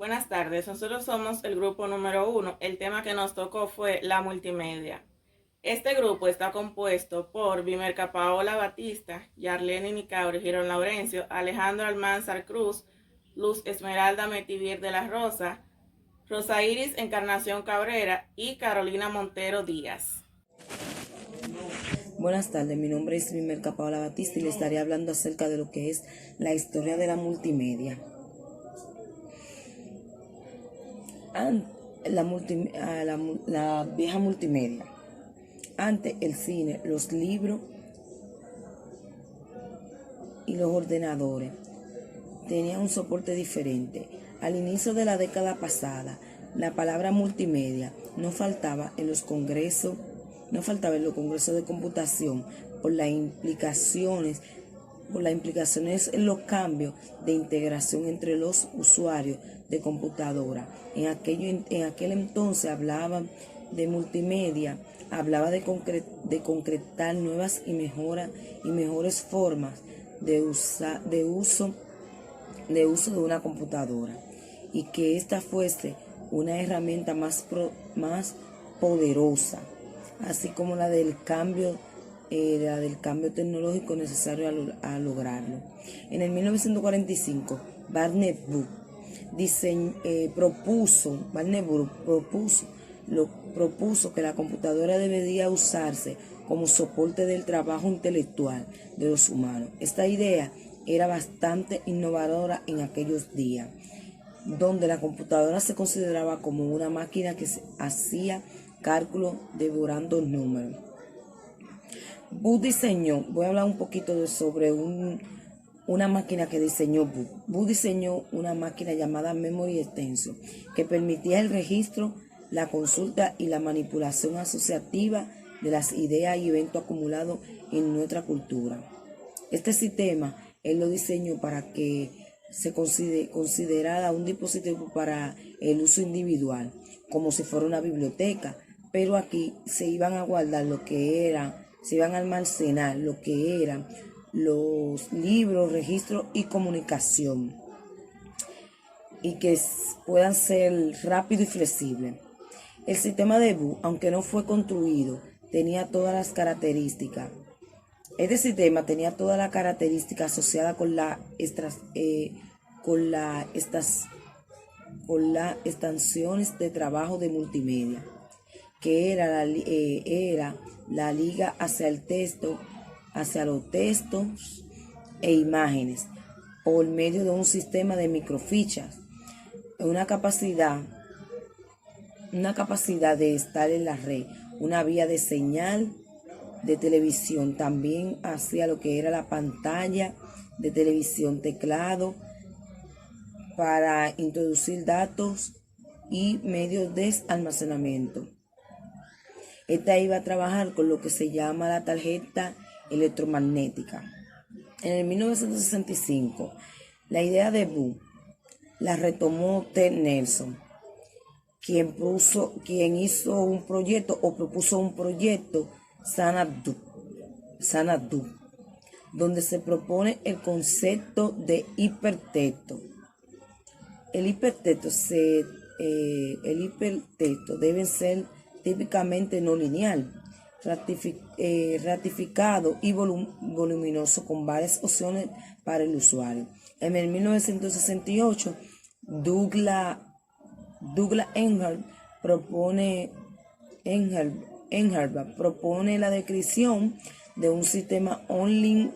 Buenas tardes, nosotros somos el grupo número 1. El tema que nos tocó fue la multimedia. Este grupo está compuesto por Vimerca Paola Batista, Yarlene Nicauri, Girón Laurencio, Alejandro Almanzar Cruz, Luz Esmeralda Metivir de la Rosa, Rosa Iris Encarnación Cabrera y Carolina Montero Díaz. Buenas tardes, mi nombre es Vimerca Paola Batista y le estaré hablando acerca de lo que es la historia de la multimedia. La vieja multimedia. Antes el cine, los libros y los ordenadores tenían un soporte diferente. Al inicio de la década pasada, la palabra multimedia no faltaba en los congresos de computación por las implicaciones en los cambios de integración entre los usuarios de computadora. En aquel entonces hablaban de multimedia, hablaba de concretar nuevas y mejores formas de uso de una computadora, y que ésta fuese una herramienta más poderosa, así como la del cambio tecnológico necesario a lograrlo. En el 1945, Barnett Brooks propuso que la computadora debería usarse como soporte del trabajo intelectual de los humanos. Esta idea era bastante innovadora en aquellos días, donde la computadora se consideraba como una máquina que hacía cálculos devorando números. Voy a hablar un poquito sobre una máquina que diseñó Booth. Booth diseñó una máquina llamada Memory Extension, que permitía el registro, la consulta y la manipulación asociativa de las ideas y eventos acumulados en nuestra cultura. Este sistema él lo diseñó para que se considerara un dispositivo para el uso individual, como si fuera una biblioteca, pero aquí se iban a almacenar lo que eran los libros, registros y comunicación, y que puedan ser rápido y flexible. El sistema de Booth, aunque no fue construido, tenía todas las características. Este sistema tenía todas las características asociadas con las estaciones de trabajo de multimedia, que era la liga hacia los textos e imágenes por medio de un sistema de microfichas, una capacidad de estar en la red, una vía de señal de televisión. También hacía lo que era la pantalla de televisión, teclado para introducir datos y medios de almacenamiento. Esta iba a trabajar con lo que se llama la tarjeta electromagnética. En el 1965, la idea de Booth la retomó Ted Nelson, quien propuso un proyecto Xanadu, donde se propone el concepto de hipertexto. El hipertexto debe ser típicamente no lineal, ratificado y voluminoso, con varias opciones para el usuario. En el 1968, Douglas Engelbart propone la descripción de un sistema online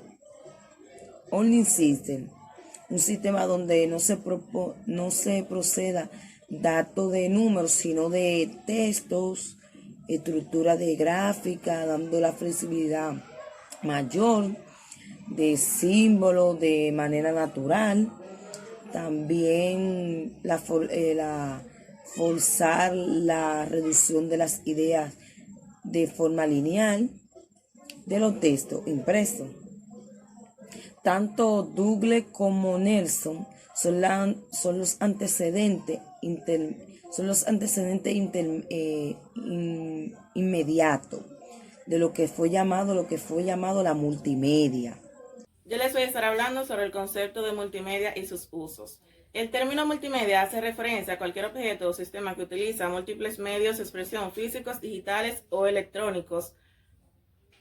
system, un sistema donde no se proceda datos de números, sino de textos, estructura de gráfica, dando la flexibilidad mayor de símbolos de manera natural. También forzar la reducción de las ideas de forma lineal de los textos impresos. Tanto Douglas como Nelson son los antecedentes inmediatos de lo que fue llamado la multimedia. Yo les voy a estar hablando sobre el concepto de multimedia y sus usos. El término multimedia hace referencia a cualquier objeto o sistema que utiliza múltiples medios de expresión físicos, digitales o electrónicos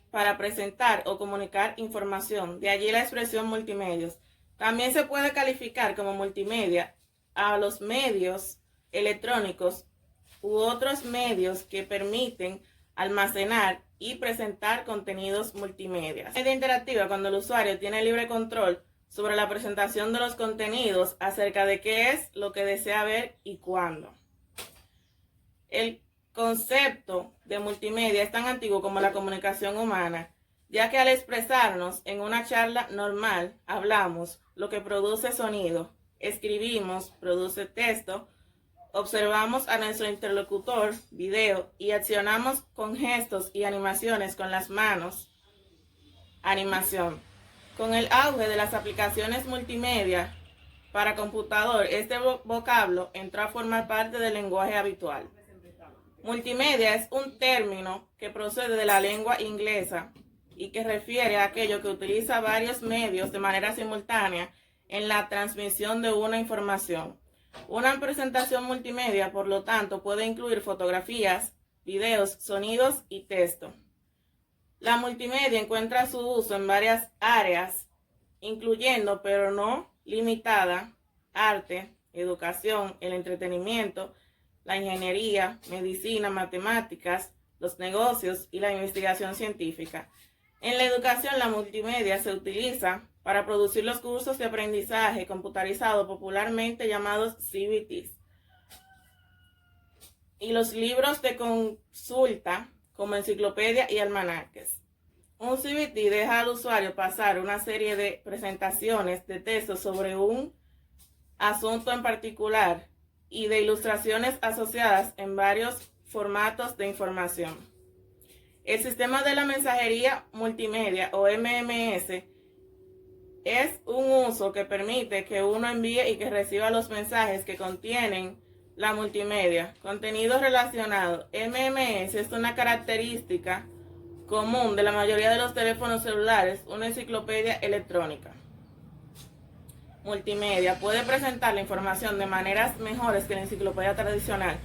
para presentar o comunicar información. De allí la expresión multimedios. También se puede calificar como multimedia a los medios electrónicos u otros medios que permiten almacenar y presentar contenidos multimedia. Media interactiva cuando el usuario tiene libre control sobre la presentación de los contenidos acerca de qué es lo que desea ver y cuándo. El concepto de multimedia es tan antiguo como la comunicación humana, ya que al expresarnos en una charla normal, hablamos, lo que produce sonido, escribimos, produce texto, observamos a nuestro interlocutor, video, y accionamos con gestos y animaciones con las manos, animación. Con el auge de las aplicaciones multimedia para computador, este vocablo entró a formar parte del lenguaje habitual. Multimedia es un término que procede de la lengua inglesa y que refiere a aquello que utiliza varios medios de manera simultánea en la transmisión de una información. Una presentación multimedia, por lo tanto, puede incluir fotografías, videos, sonidos y texto. La multimedia encuentra su uso en varias áreas, incluyendo, pero no limitada, arte, educación, el entretenimiento, la ingeniería, medicina, matemáticas, los negocios y la investigación científica. En la educación, la multimedia se utiliza para producir los cursos de aprendizaje computarizado, popularmente llamados CBTs, y los libros de consulta como enciclopedia y almanaques. Un CBT deja al usuario pasar una serie de presentaciones de texto sobre un asunto en particular y de ilustraciones asociadas en varios formatos de información. El sistema de la mensajería multimedia o MMS es un uso que permite que uno envíe y que reciba los mensajes que contienen la multimedia. Contenido relacionado. MMS es una característica común de la mayoría de los teléfonos celulares, una enciclopedia electrónica. Multimedia puede presentar la información de maneras mejores que la enciclopedia tradicional,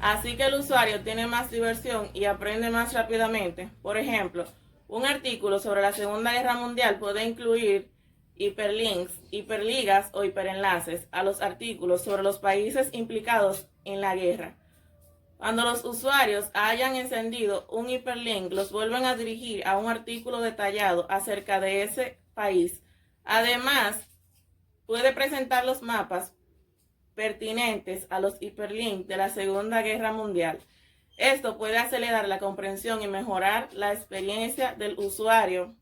así que el usuario tiene más diversión y aprende más rápidamente. Por ejemplo, un artículo sobre la Segunda Guerra Mundial puede incluir hiperlinks, hiperligas o hiperenlaces a los artículos sobre los países implicados en la guerra. Cuando los usuarios hayan encendido un hiperlink, los vuelven a dirigir a un artículo detallado acerca de ese país. Además, puede presentar los mapas pertinentes a los hiperlinks de la Segunda Guerra Mundial. Esto puede acelerar la comprensión y mejorar la experiencia del usuario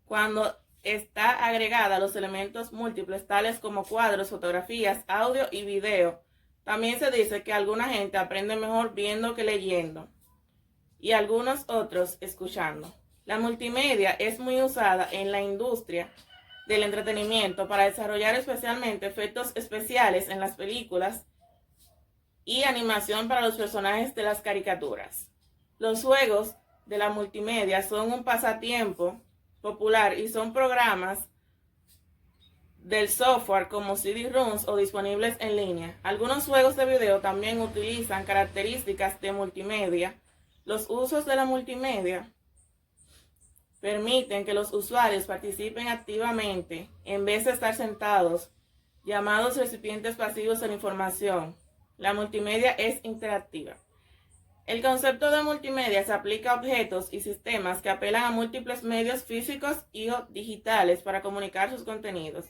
cuando está agregada a los elementos múltiples tales como cuadros, fotografías, audio y video. También se dice que alguna gente aprende mejor viendo que leyendo y algunos otros escuchando. La multimedia es muy usada en la industria del entretenimiento para desarrollar especialmente efectos especiales en las películas y animación para los personajes de las caricaturas. Los juegos de la multimedia son un pasatiempo popular y son programas del software como CD-ROMs o disponibles en línea. Algunos juegos de video también utilizan características de multimedia. Los usos de la multimedia permiten que los usuarios participen activamente en vez de estar sentados, llamados recipientes pasivos de la información. La multimedia es interactiva. El concepto de multimedia se aplica a objetos y sistemas que apelan a múltiples medios físicos y o digitales para comunicar sus contenidos.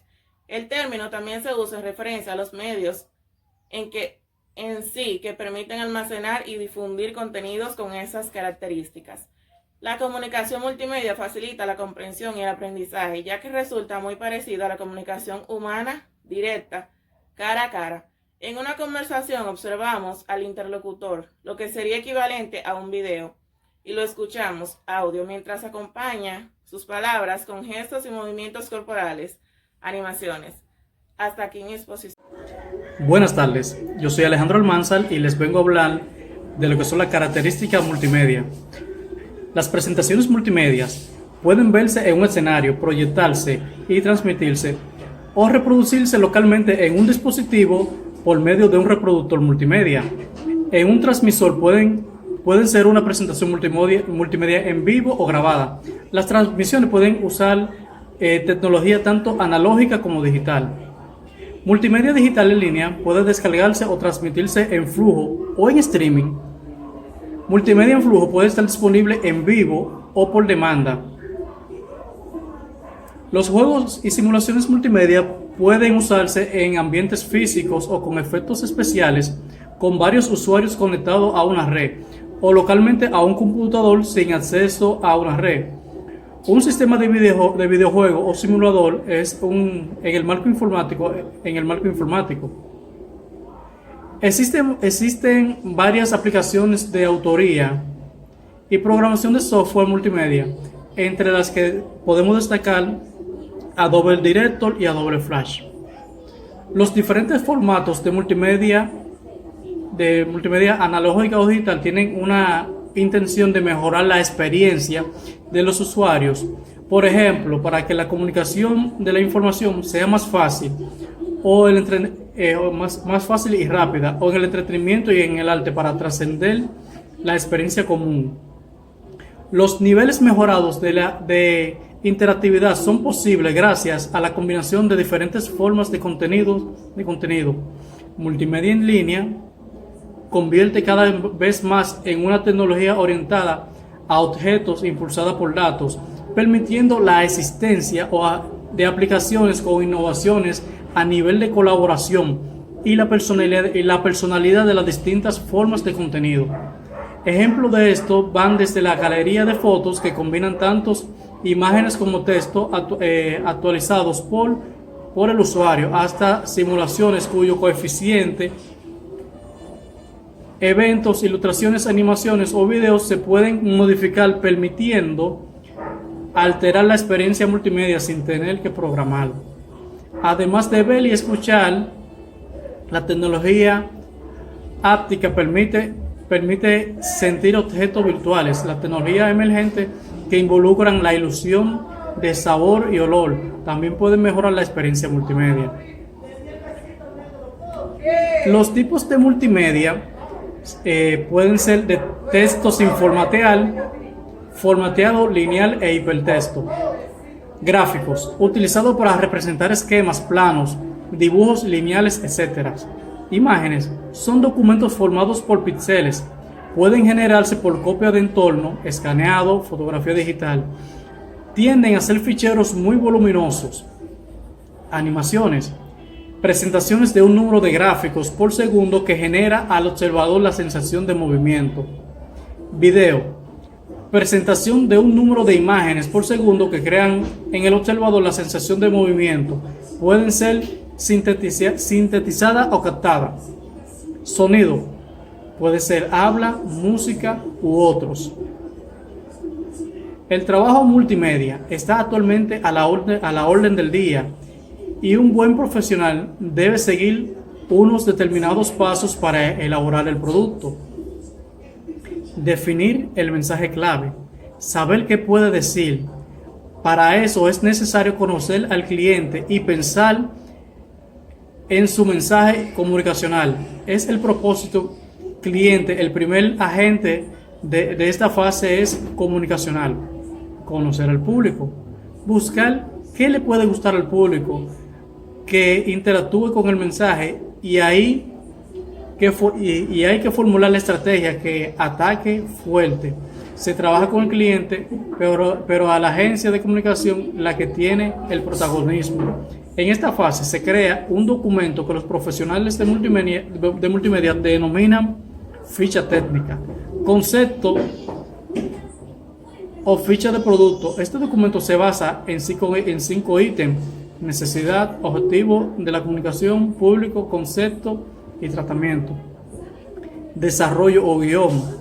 El término también se usa en referencia a los medios en sí que permiten almacenar y difundir contenidos con esas características. La comunicación multimedia facilita la comprensión y el aprendizaje, ya que resulta muy parecida a la comunicación humana directa, cara a cara. En una conversación observamos al interlocutor, lo que sería equivalente a un video, y lo escuchamos, audio, mientras acompaña sus palabras con gestos y movimientos corporales, animaciones. Hasta aquí mi exposición. Buenas tardes, yo soy Alejandro Almanzar y les vengo a hablar de lo que son las características multimedia. Las presentaciones multimedias pueden verse en un escenario, proyectarse y transmitirse o reproducirse localmente en un dispositivo por medio de un reproductor multimedia. En un transmisor pueden ser una presentación multimedia en vivo o grabada. Las transmisiones pueden usar tecnología tanto analógica como digital. Multimedia digital en línea puede descargarse o transmitirse en flujo o en streaming. Multimedia en flujo puede estar disponible en vivo o por demanda. Los juegos y simulaciones multimedia pueden usarse en ambientes físicos o con efectos especiales con varios usuarios conectados a una red o localmente a un computador sin acceso a una red. Un sistema de videojuego o simulador es en el marco informático. Existen varias aplicaciones de autoría y programación de software multimedia, entre las que podemos destacar Adobe Director y Adobe Flash. Los diferentes formatos de multimedia analógica o digital tienen una intención de mejorar la experiencia de los usuarios. Por ejemplo, para que la comunicación de la información sea más fácil más fácil y rápida, o en el entretenimiento y en el arte para trascender la experiencia común. Los niveles mejorados de interactividad son posibles gracias a la combinación de diferentes formas de contenido. Multimedia en línea convierte cada vez más en una tecnología orientada a objetos impulsada por datos, permitiendo la existencia de aplicaciones con innovaciones a nivel de colaboración y la personalidad de las distintas formas de contenido. Ejemplos de esto van desde la galería de fotos que combinan tantos imágenes como texto actualizados por el usuario, hasta simulaciones cuyo coeficiente, eventos, ilustraciones, animaciones o videos se pueden modificar, permitiendo alterar la experiencia multimedia sin tener que programarlo. Además de ver y escuchar, la tecnología áptica permite sentir objetos virtuales. La tecnología emergente que involucran la ilusión de sabor y olor también pueden mejorar la experiencia multimedia. Los tipos de multimedia pueden ser de texto sin formatear, formateado, lineal e hipertexto. Gráficos, utilizados para representar esquemas, planos, dibujos lineales, etc. Imágenes, son documentos formados por píxeles. Pueden generarse por copia de entorno, escaneado, fotografía digital. Tienden a ser ficheros muy voluminosos. Animaciones, presentaciones de un número de gráficos por segundo que genera al observador la sensación de movimiento. Video, presentación de un número de imágenes por segundo que crean en el observador la sensación de movimiento. Pueden ser sintetizada o captada. Sonido, puede ser habla, música u otros. El trabajo multimedia está actualmente a la orden del día, y un buen profesional debe seguir unos determinados pasos para elaborar el producto. Definir el mensaje clave, saber qué puede decir. Para eso es necesario conocer al cliente y pensar en su mensaje comunicacional. Es el propósito cliente. El primer agente de esta fase es comunicacional. Conocer al público, buscar qué le puede gustar al público, que interactúe con el mensaje, y hay que formular la estrategia que ataque fuerte. Se trabaja con el cliente, pero a la agencia de comunicación la que tiene el protagonismo. En esta fase se crea un documento que los profesionales de multimedia denominan ficha técnica, concepto o ficha de producto. Este documento se basa en cinco ítems: necesidad, objetivo de la comunicación, público, concepto y tratamiento. Desarrollo o guión.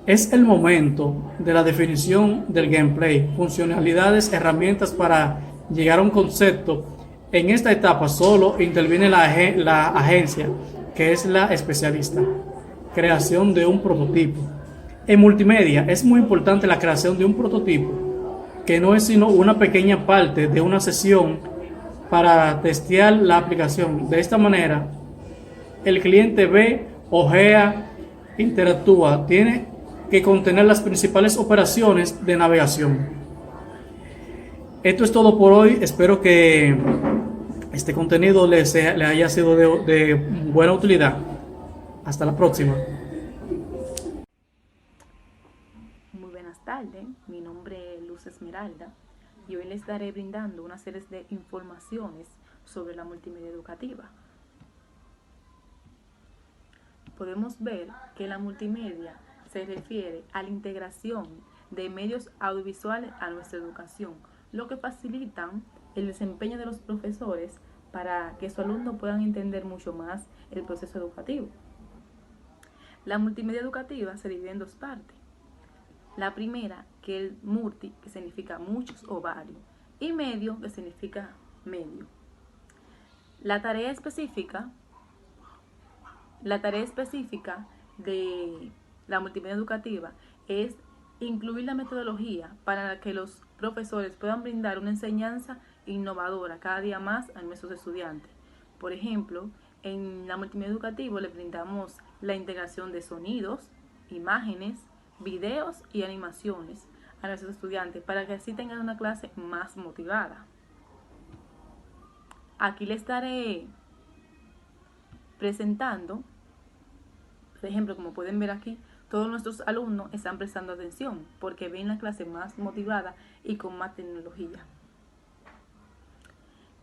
Es el momento de la definición del gameplay, funcionalidades, herramientas para llegar a un concepto. En esta etapa solo interviene la agencia, que es la especialista. Creación de un prototipo. En multimedia es muy importante la creación de un prototipo, que no es sino una pequeña parte de una sesión para testear la aplicación. De esta manera, el cliente ve, ojea, interactúa, tiene que contener las principales operaciones de navegación. Esto es todo por hoy. Espero que este contenido le haya sido de buena utilidad. Hasta la próxima. Muy buenas tardes, mi nombre es Luz Esmeralda y hoy les estaré brindando una serie de informaciones sobre la multimedia educativa. Podemos ver que la multimedia se refiere a la integración de medios audiovisuales a nuestra educación, lo que facilitan el desempeño de los profesores para que sus alumnos puedan entender mucho más el proceso educativo. La multimedia educativa se divide en dos partes. La primera, que es multi, que significa muchos o varios, y medio, que significa medio. La tarea específica de la multimedia educativa es incluir la metodología para que los profesores puedan brindar una enseñanza innovadora cada día más a nuestros estudiantes. Por ejemplo, en la multimedia educativa le brindamos la integración de sonidos, imágenes, videos y animaciones a nuestros estudiantes para que así tengan una clase más motivada. Aquí les estaré presentando, por ejemplo, como pueden ver aquí, todos nuestros alumnos están prestando atención porque ven la clase más motivada y con más tecnología.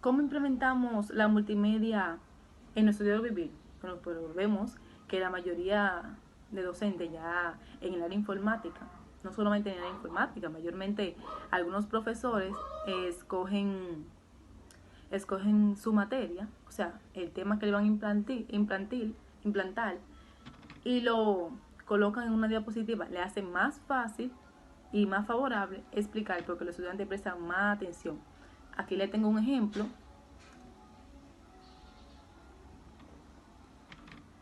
¿Cómo implementamos la multimedia en nuestro diario vivir? Bueno, pues vemos que la mayoría de docentes ya en el área informática, no solamente en el área informática, mayormente algunos profesores escogen su materia, o sea, el tema que le van a implantar y lo colocan en una diapositiva, le hace más fácil y más favorable explicar porque los estudiantes prestan más atención. Aquí le tengo un ejemplo.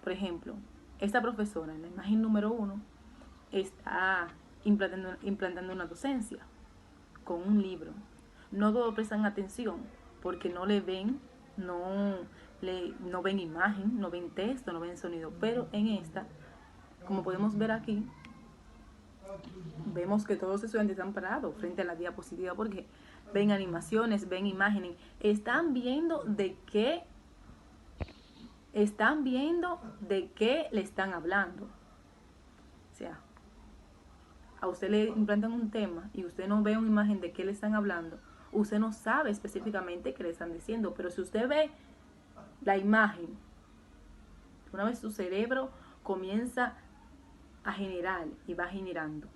Por ejemplo, esta profesora en la imagen número 1 está implantando una docencia con un libro. No todos prestan atención porque no le ven, no ven imagen, no ven texto, no ven sonido. Pero en esta, como podemos ver aquí, vemos que todos los estudiantes están parados frente a la diapositiva porque ven animaciones, ven imágenes, están viendo de qué le están hablando. O sea, a usted le implantan un tema y usted no ve una imagen de qué le están hablando, usted no sabe específicamente qué le están diciendo, pero si usted ve la imagen, una vez su cerebro comienza a generar y va generando.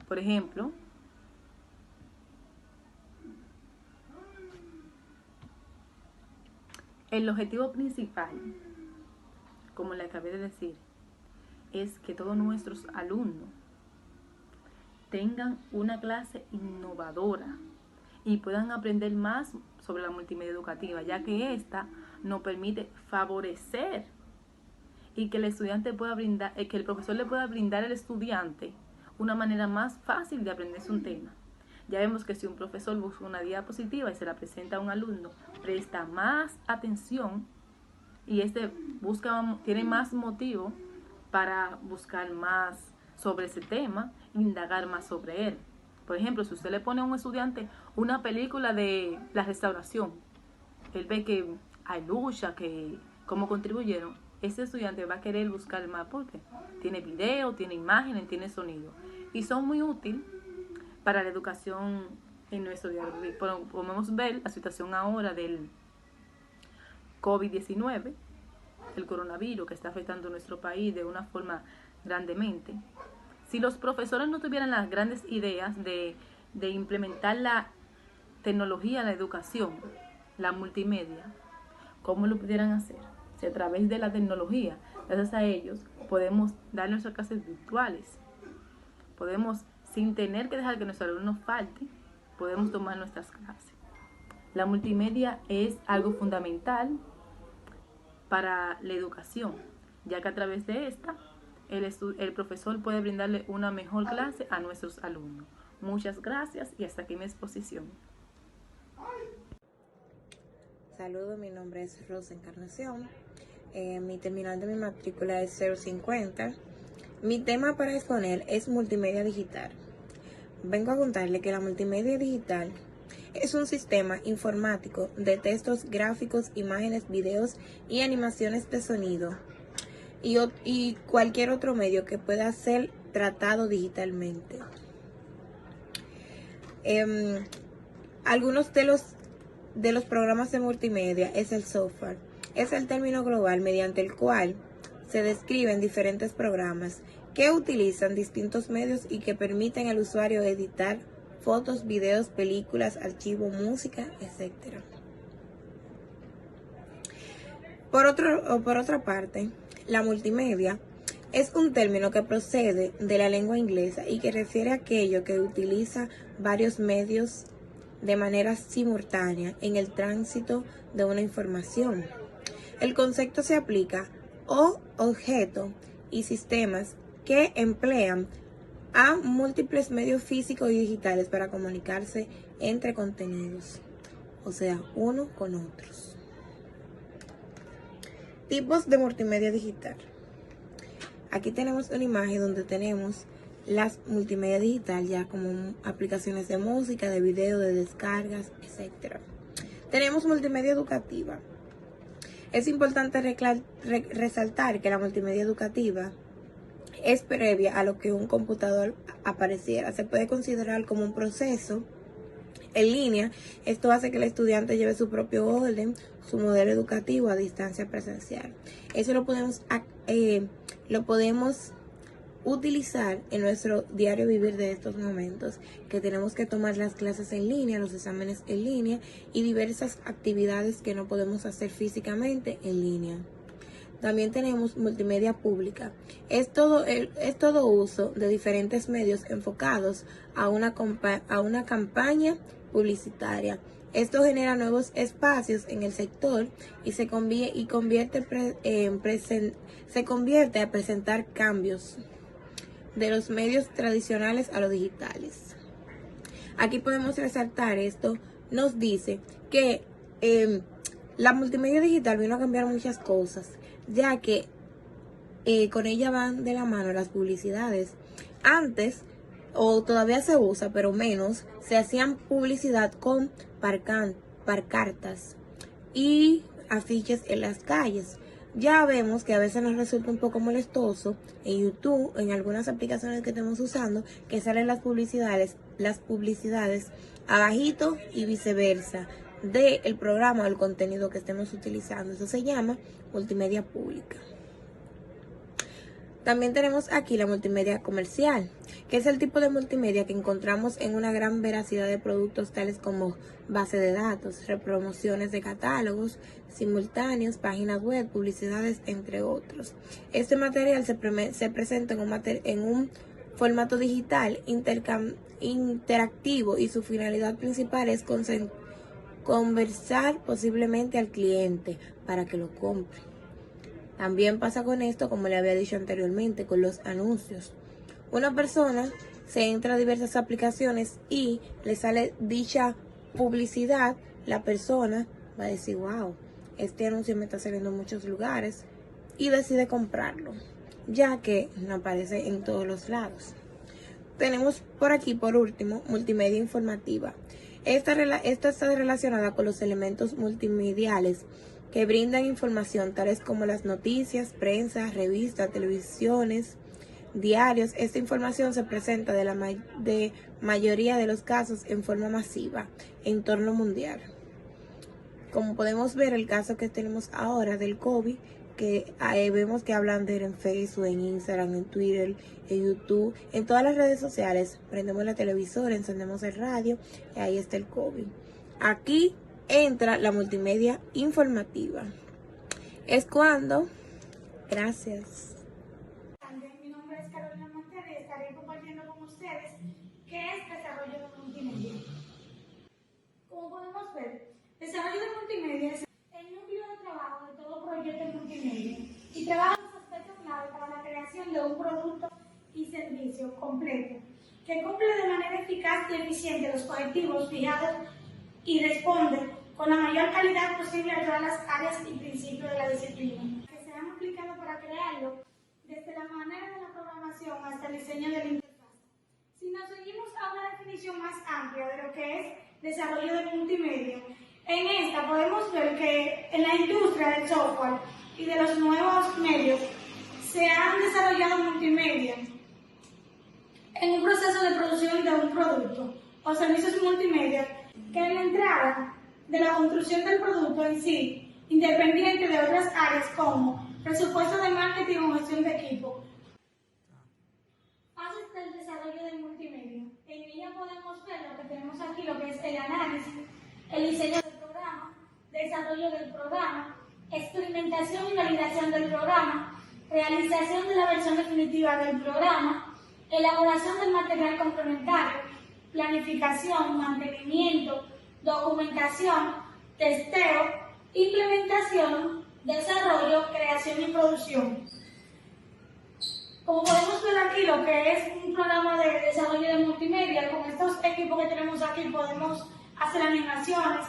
Por ejemplo, el objetivo principal, como le acabé de decir, es que todos nuestros alumnos tengan una clase innovadora y puedan aprender más sobre la multimedia educativa, ya que esta nos permite favorecer y que el estudiante pueda brindar, que el profesor le pueda brindar al estudiante una manera más fácil de aprenderse un tema. Ya vemos que si un profesor busca una diapositiva y se la presenta a un alumno, presta más atención y tiene más motivo para buscar más sobre ese tema, indagar más sobre él. Por ejemplo, si usted le pone a un estudiante una película de la restauración, él ve que hay lucha, que cómo contribuyeron, ese estudiante va a querer buscar más porque tiene video, tiene imágenes, tiene sonido y son muy útiles para la educación en nuestro día de hoy. Podemos ver la situación ahora del COVID-19, el coronavirus que está afectando a nuestro país de una forma grandemente. Si los profesores no tuvieran las grandes ideas de implementar la tecnología en la educación, la multimedia, ¿cómo lo pudieran hacer? Si a través de la tecnología, gracias a ellos, podemos dar nuestras clases virtuales. Podemos, sin tener que dejar que nuestros alumnos falten, podemos tomar nuestras clases. La multimedia es algo fundamental para la educación, ya que a través de esta, el profesor puede brindarle una mejor clase a nuestros alumnos. Muchas gracias y hasta aquí mi exposición. Saludos, mi nombre es Rosa Encarnación. Mi terminal de mi matrícula es 050. Mi tema para exponer es multimedia digital. Vengo a contarle que la multimedia digital es un sistema informático de textos, gráficos, imágenes, videos y animaciones de sonido y cualquier otro medio que pueda ser tratado digitalmente. Algunos de los programas de multimedia es el software. Es el término global mediante el cual se describen diferentes programas que utilizan distintos medios y que permiten al usuario editar fotos, videos, películas, archivos, música, etc. Por otra parte, la multimedia es un término que procede de la lengua inglesa y que refiere a aquello que utiliza varios medios de manera simultánea en el tránsito de una información. El concepto se aplica a objetos y sistemas que emplean a múltiples medios físicos y digitales para comunicarse entre contenidos, o sea, uno con otros. Tipos de multimedia digital. Aquí tenemos una imagen donde tenemos las multimedia digital ya como aplicaciones de música, de video, de descargas, etc. Tenemos multimedia educativa. Es importante resaltar que la multimedia educativa es previa a lo que un computador apareciera. Se puede considerar como un proceso en línea. Esto hace que el estudiante lleve su propio orden, su modelo educativo a distancia presencial. Eso lo podemos utilizar en nuestro diario vivir de estos momentos, que tenemos que tomar las clases en línea, los exámenes en línea y diversas actividades que no podemos hacer físicamente en línea. También tenemos multimedia pública. Es todo uso de diferentes medios enfocados a una campaña publicitaria. Esto genera nuevos espacios en el sector y se convierte a presentar cambios de los medios tradicionales a los digitales. Aquí podemos resaltar esto. Nos dice que la multimedia digital vino a cambiar muchas cosas, ya que con ella van de la mano las publicidades. Antes, o todavía se usa, pero menos, se hacían publicidad con pancartas y afiches en las calles. Ya vemos que a veces nos resulta un poco molestoso en YouTube, en algunas aplicaciones que estemos usando, que salen las publicidades abajito y viceversa del programa o el contenido que estemos utilizando. Eso se llama multimedia pública. También tenemos aquí la multimedia comercial, que es el tipo de multimedia que encontramos en una gran veracidad de productos tales como base de datos, repromociones de catálogos simultáneos, páginas web, publicidades, entre otros. Este material se presenta en un formato digital interactivo y su finalidad principal es conversar posiblemente al cliente para que lo compre. También pasa con esto, como le había dicho anteriormente, con los anuncios. Una persona se entra a diversas aplicaciones y le sale dicha publicidad. La persona va a decir, wow, este anuncio me está saliendo en muchos lugares, y decide comprarlo, ya que no aparece en todos los lados. Tenemos por aquí, por último, multimedia informativa. Esta está relacionada con los elementos multimediales que brindan información tales como las noticias, prensa, revistas, televisiones, diarios. Esta información se presenta de mayoría de los casos en forma masiva en torno mundial. Como podemos ver, el caso que tenemos ahora del COVID, que vemos que hablan de él en Facebook, en Instagram, en Twitter, en YouTube, en todas las redes sociales. Prendemos la televisora, encendemos el radio y ahí está el COVID. Aquí entra la multimedia informativa. Es cuando... Gracias. Mi nombre es Carolina Montero y estaré compartiendo con ustedes qué es desarrollo de multimedia. Como podemos ver, desarrollo de multimedia es el núcleo de trabajo de todo proyecto multimedia y trabaja en los aspectos clave para la creación de un producto y servicio completo que cumple de manera eficaz y eficiente los objetivos fijados y responde con la mayor calidad posible a todas las áreas y principios de la disciplina, que se han aplicado para crearlo desde la manera de la programación hasta el diseño de la interfaz. Si nos seguimos a una definición más amplia de lo que es desarrollo de multimedia, en esta podemos ver que en la industria del software y de los nuevos medios se han desarrollado multimedia en un proceso de producción de un producto o servicios multimedia que en la entrada de la construcción del producto en sí, independiente de otras áreas como presupuesto de marketing o gestión de equipo. Fases del desarrollo del multimedia. En ella podemos ver lo que tenemos aquí, lo que es el análisis, el diseño del programa, desarrollo del programa, experimentación y validación del programa, realización de la versión definitiva del programa, elaboración del material complementario, planificación, mantenimiento, documentación, testeo, implementación, desarrollo, creación y producción. Como podemos ver aquí, lo que es un programa de desarrollo de multimedia, con estos equipos que tenemos aquí podemos hacer animaciones,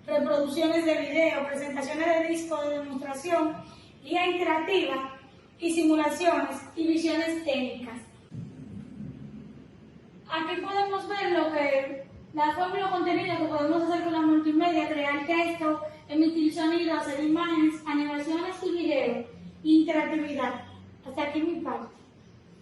reproducciones de video, presentaciones de disco de demostración, guía interactiva y simulaciones y visiones técnicas. Aquí podemos ver la forma y los contenidos que podemos hacer con la multimedia: crear texto, emitir sonido, hacer imágenes, animaciones y videos, interactividad. Hasta aquí mi parte.